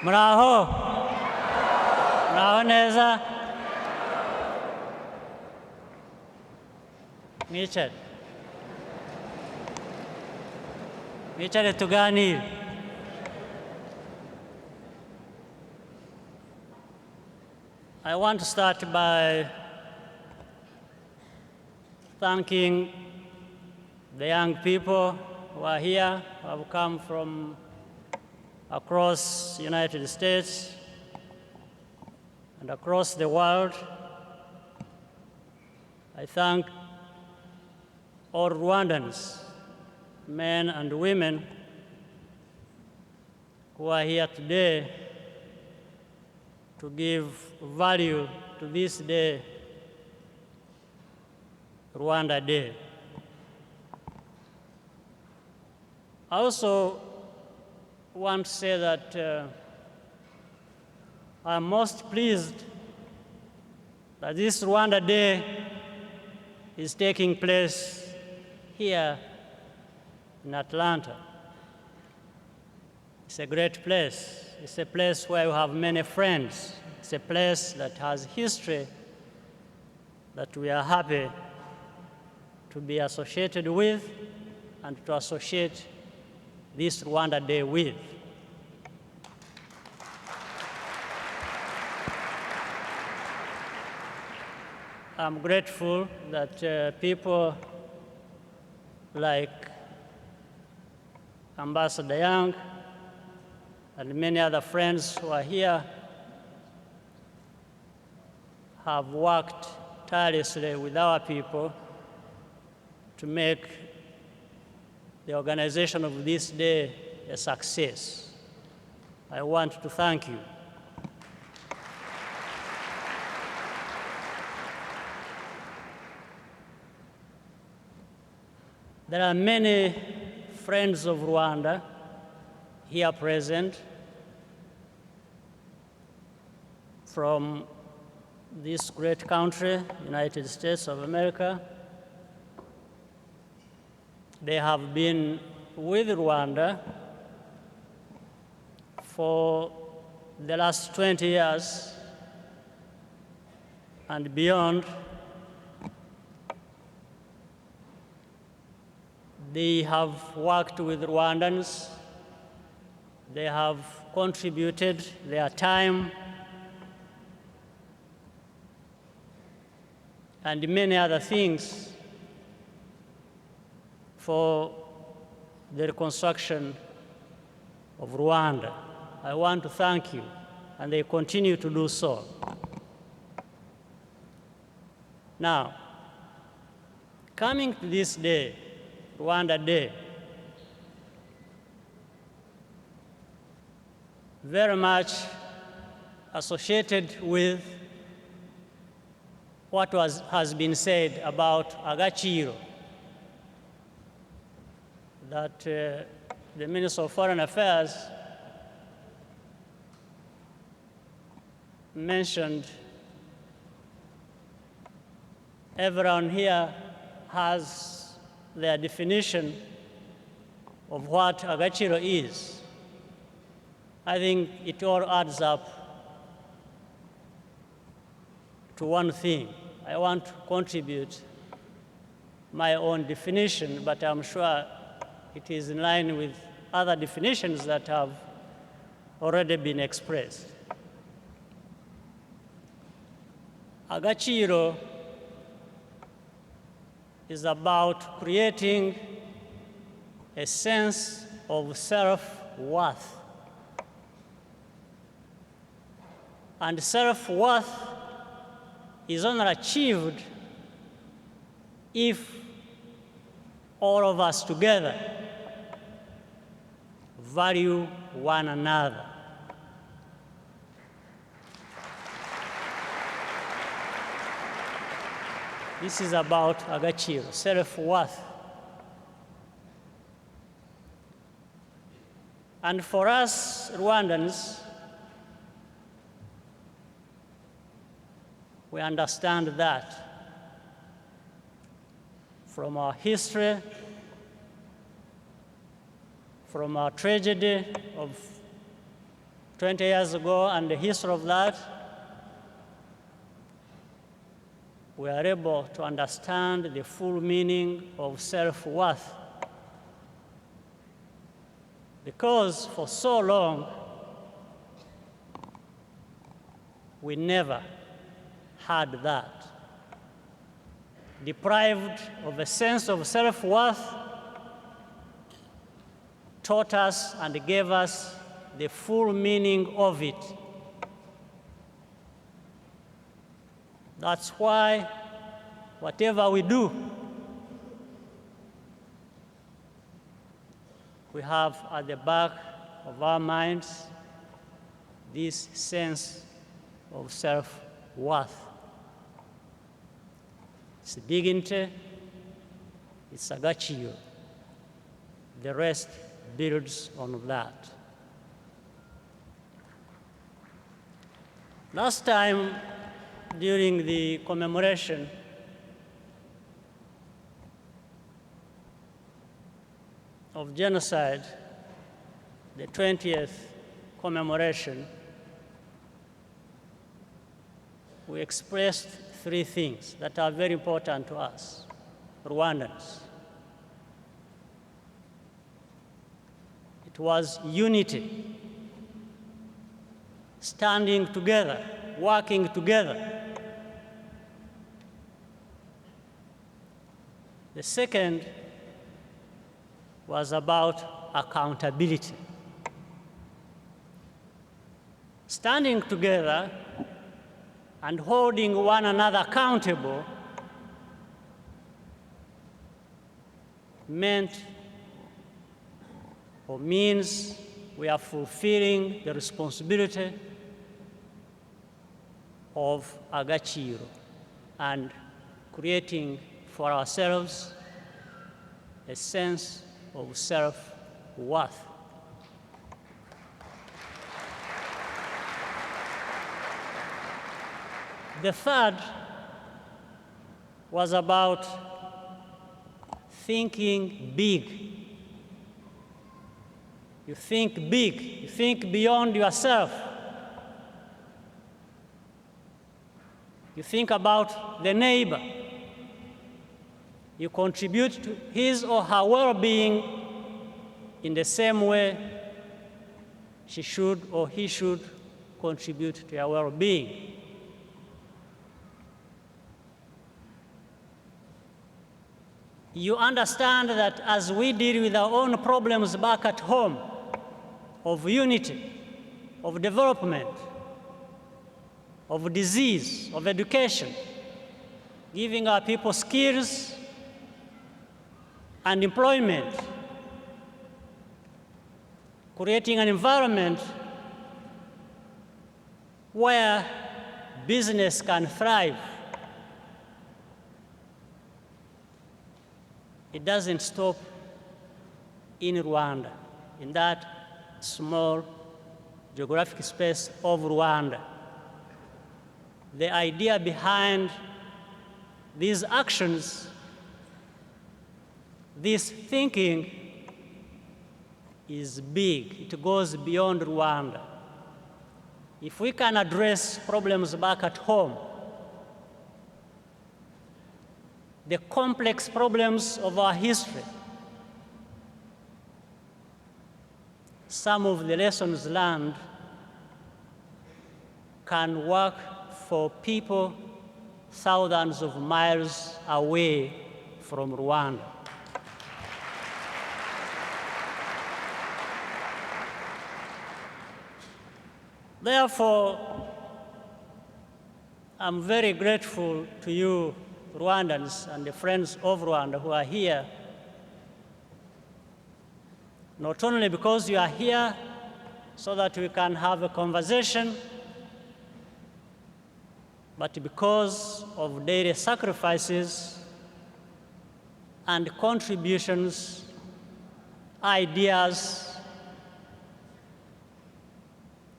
Muraho? Muraho neza? Mwicare. Mwicare tuganire. I want to start by thanking the young people who are here, who have come from across the United States and across the world. I thank all Rwandans, men and women, who are here today to give value to this day, Rwanda Day. I also want to say that I'm most pleased that this Rwanda Day is taking place here in Atlanta. It's a great place. It's a place where you have many friends. It's a place that has history that we are happy to be associated with and to associate this Rwanda Day with. I'm grateful that people like Ambassador Young and many other friends who are here have worked tirelessly with our people to make the organization of this day a success. I want to thank you. There are many friends of Rwanda here present from this great country, United States of America. They have been with Rwanda for the last 20 years and beyond. They have worked with Rwandans. They have contributed their time and many other things for the reconstruction of Rwanda. I want to thank you, and they continue to do so. Now, coming to this day, Rwanda Day, very much associated with what has been said about Agaciro, that the Minister of Foreign Affairs mentioned. Everyone here has their definition of what Agaciro is. I think it all adds up to one thing. I want to contribute my own definition, but I'm sure it is in line with other definitions that have already been expressed. Agaciro is about creating a sense of self-worth. And self-worth is only achieved if all of us together value one another. This is about Agaciro, self-worth. And for us Rwandans, we understand that from our history, from our tragedy of 20 years ago and the history of that, we are able to understand the full meaning of self-worth. Because for so long, we never had that. Deprived of a sense of self-worth, taught us and gave us the full meaning of it. That's why whatever we do, we have at the back of our minds this sense of self-worth. It's dignity, it's agaciro. The rest builds on that. Last time, during the commemoration of genocide, the 20th commemoration, we expressed three things that are very important to us, Rwandans. It was unity, standing together, working together. The second was about accountability. Standing together and holding one another accountable meant or means we are fulfilling the responsibility of agaciro and creating for ourselves a sense of self-worth. The third was about thinking big. You think big, you think beyond yourself. You think about the neighbor. You contribute to his or her well-being in the same way she should or he should contribute to your well-being. You understand that as we deal with our own problems back at home, of unity, of development, of disease, of education, giving our people skills and employment, creating an environment where business can thrive. It doesn't stop in Rwanda, in that small geographic space of Rwanda. The idea behind these actions, this thinking, is big. It goes beyond Rwanda. If we can address problems back at home, the complex problems of our history, some of the lessons learned can work for people thousands of miles away from Rwanda. Therefore, I'm very grateful to you, Rwandans and the friends of Rwanda who are here, not only because you are here so that we can have a conversation, but because of daily sacrifices and contributions, ideas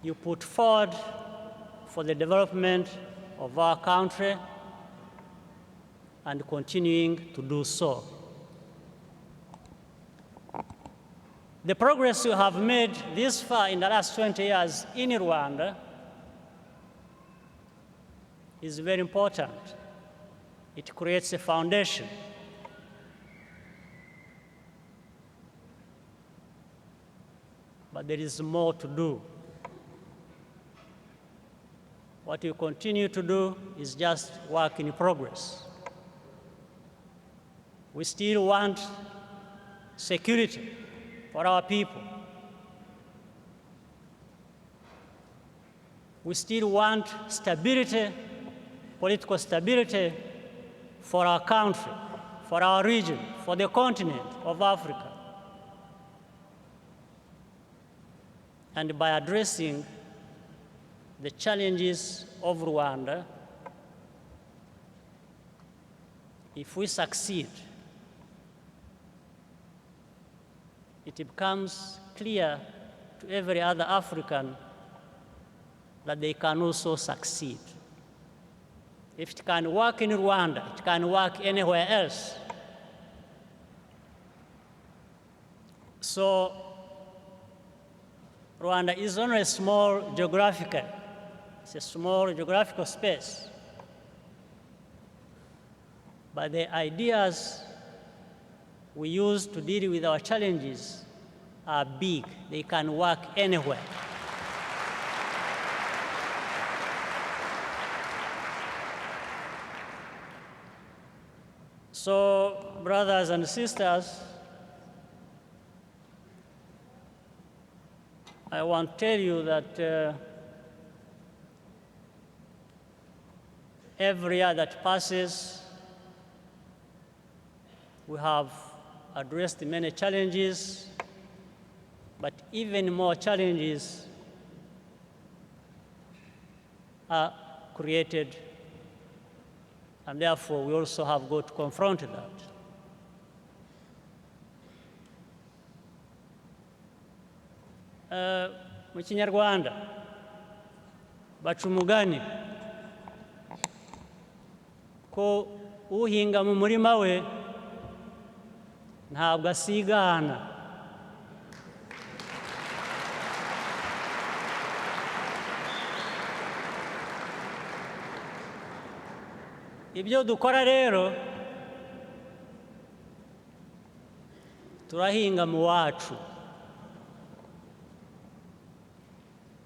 you put forward for the development of our country and continuing to do so. The progress you have made this far in the last 20 years in Rwanda is very important. It creates a foundation. But there is more to do. What you continue to do is just work in progress. We still want security for our people. We still want stability, political stability for our country, for our region, for the continent of Africa. And by addressing the challenges of Rwanda, if we succeed, it becomes clear to every other African that they can also succeed. If it can work in Rwanda, it can work anywhere else. So Rwanda is only a small geographical, it's a small geographical space. But the ideas we use to deal with our challenges are big. They can work anywhere. So, brothers and sisters, I want to tell you that every year that passes, we have addressed many challenges, but even more challenges are created, and therefore we also have got to confront that. Mu Kinyarwanda baca umugani ko uhinga mu murima we ntabwo asigana. Ibyo dukora rero turahinga mu wacu,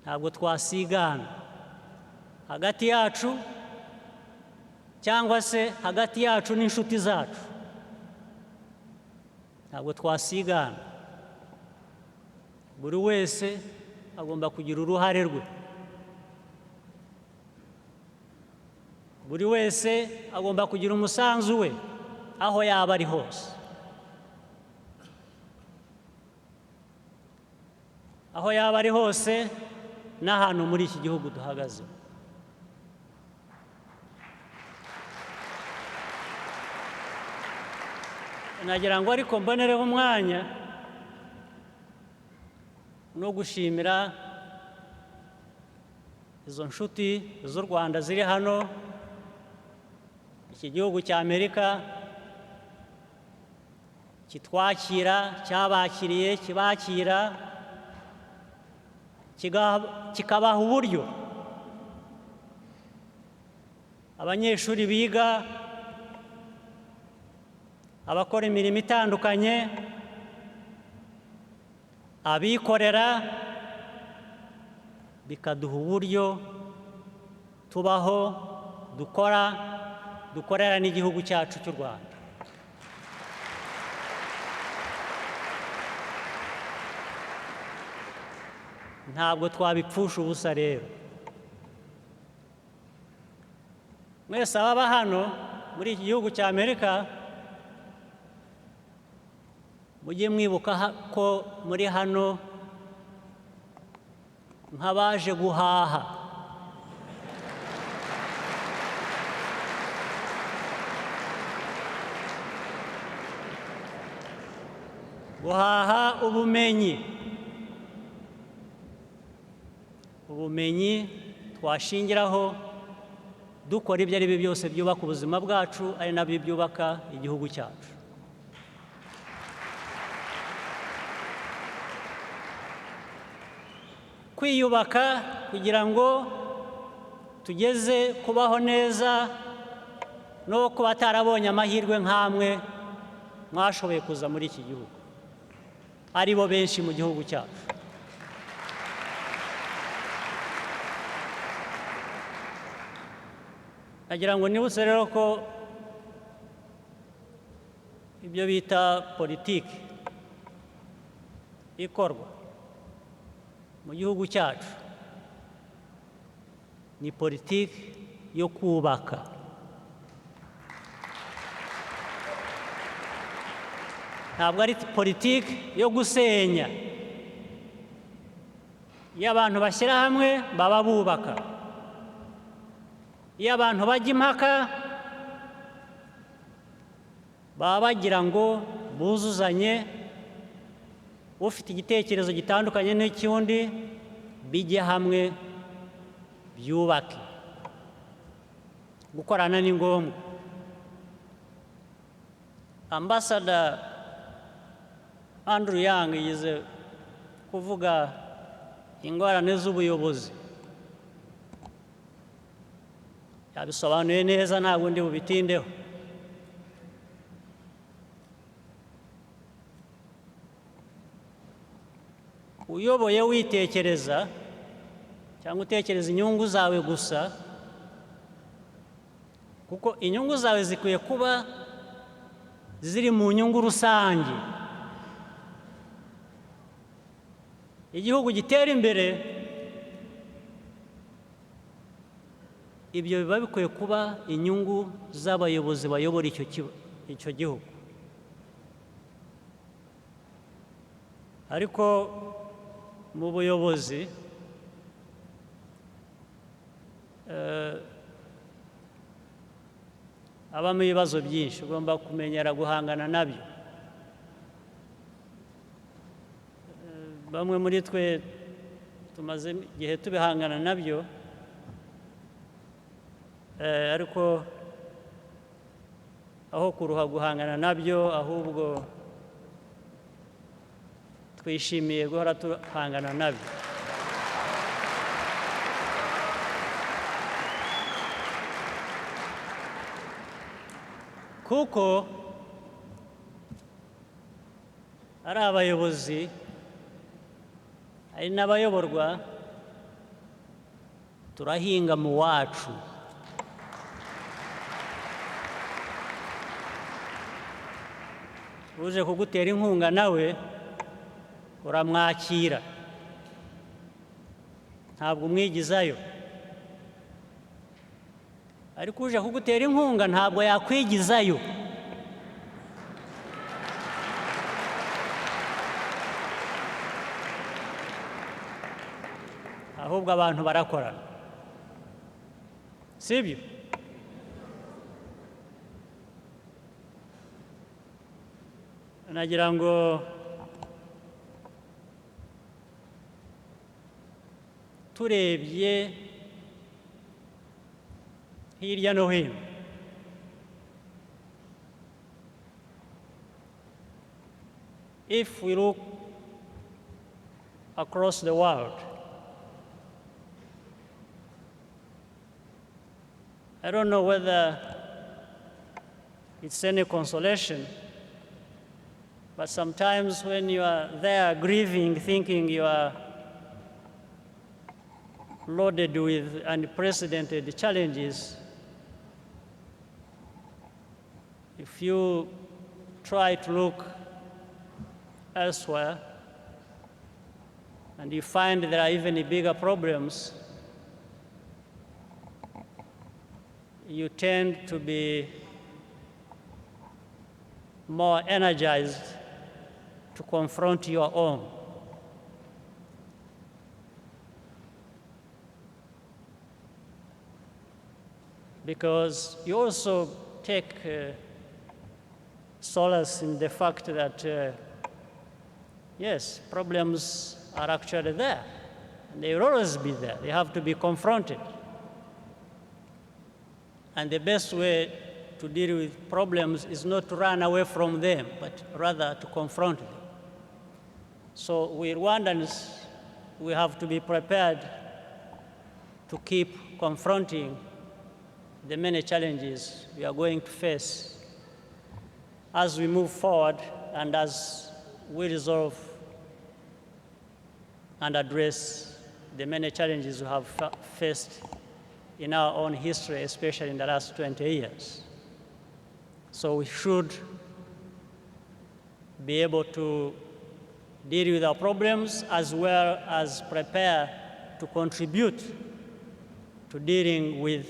ntabwo twasigana hagati yacu cyangwa se hagati yacu n'inshuti zacu, ntabwo twasigana. Buri wese agomba kugira uruhare rwe, buri wese agomba kugira umusanzu we aho yaba ari hose, aho yaba ari hose n'ahantu muri iki gihugu duhagaze. Nagira ngo ariko mbonereho umwanya no gushimira izo nshuti z'u Rwanda ziri hano, iki gihugu cya Amerika kitwakira, cyabakiriye, kibakira, kikabaha uburyo abanyeshuri biga, abakora imirimo itandukanye, abikorera, bikaduha uburyo tubaho, dukorera n'igihugu cyacu cy'u Rwanda. Ntabwo twabipfusha ubusa rero. Mwese ababa hano muri iki gihugu cya Amerika, mujye mwibuka ko muri hano nk'abaje guhaha. Guhaha ubumenyi twashingiraho dukora ibyo ari byo byose byubaka ubuzima bwacu, ari nabyo byubaka igihugu cyacu. kwiyubaka kugira ngo tugeze kubaho neza no kuba atarabonye amahirwe nk'amwe mwashoboye kuza muri iki gihugu ari bo benshi mu gihugu cyacu. nagira ngo nibutse rero ko ibyo bita politiki ikorwa mu gihugu cyacu ni politiki yo kubaka. Ntabwo ari politiki yo gusenya. Iyo abantu bashyira hamwe baba bubaka. Iyo abantu bajya impaka baba bagira ngo buzuzanye, ufite igitekerezo gitandukanye n'icy'undi bijye hamwe byubake. Gukorana ni ngombwa. Ambassador Andrew Young yize kuvuga ingorane z'ubuyobozi. Yabisobanuye neza, ntabwo ndi bubitindeho. Uyoboye witekereza cyangwa utekereza inyungu zawe gusa, kuko inyungu zawe zikwiye kuba ziri mu nyungu rusange. Igihugu gitera imbere, ibyo biba bikwiye kuba inyungu z'abayobozi bayobora icyo gihugu. Ariko mu buyobozi habamo ibibazo byinshi, ugomba kumenyera guhangana nabyo. Bamwe muri twe tumaze igihe tubihangana nabyo, ariko aho kuruha guhangana nabyo, ahubwo twishimiye guhora tuhangana nabyo. Kuko ari abayobozi, hari n'abayoborwa, turahinga mu wacu. Uje kugutera inkunga nawe uramwakira, ntabwo umwigizayo. Ariko uje kugutera inkunga ntabwo yakwigizayo. Ahubwo abantu barakorana, sibyo? Nagira ngo turebye hirya no hino, if we look across the world, I don't know whether it's any consolation, but sometimes when you are there grieving, thinking you are loaded with unprecedented challenges, if you try to look elsewhere and you find there are even bigger problems, you tend to be more energized to confront your own. Because you also take solace in the fact that, yes, problems are actually there. And they will always be there. They have to be confronted. And the best way to deal with problems is not to run away from them, but rather to confront them. So we Rwandans, we have to be prepared to keep confronting the many challenges we are going to face as we move forward and as we resolve and address the many challenges we have faced in our own history, especially in the last 20 years. So we should be able to deal with our problems as well as prepare to contribute to dealing with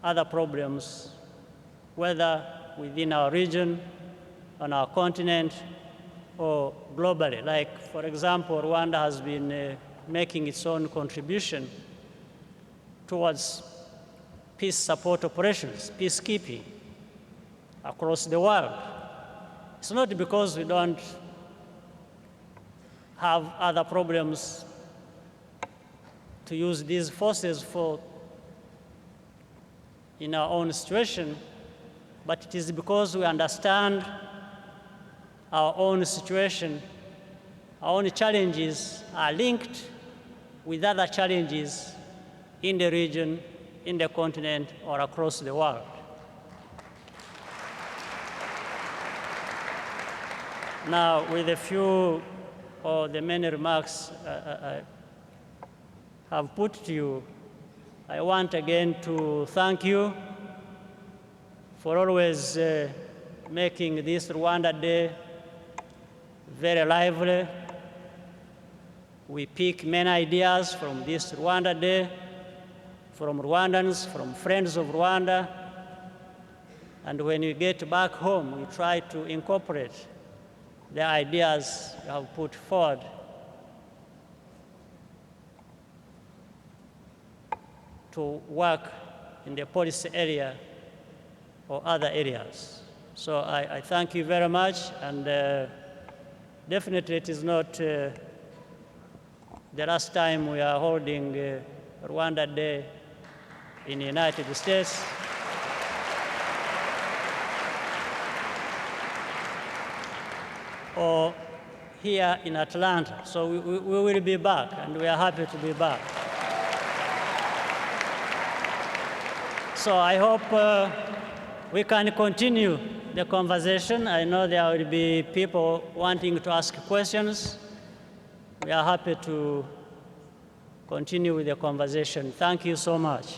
other problems, whether within our region, on our continent, or globally. Like, for example, Rwanda has been making its own contribution towards peace support operations, peacekeeping across the world. It's not because we don't have other problems to use these forces for in our own situation, but it is because we understand our own situation, our own challenges are linked with other challenges in the region, in the continent, or across the world. Now, with a few of the many remarks I have put to you, I want again to thank you for always making this Rwanda Day very lively. We pick many ideas from this Rwanda Day, from Rwandans, from friends of Rwanda, and when we get back home, we try to incorporate the ideas we have put forward to work in the policy area or other areas. So I thank you very much, and definitely it is not the last time we are holding Rwanda Day in the United States. Or here in Atlanta. So we will be back, and we are happy to be back. So I hope we can continue the conversation. I know there will be people wanting to ask questions. We are happy to continue with the conversation. Thank you so much.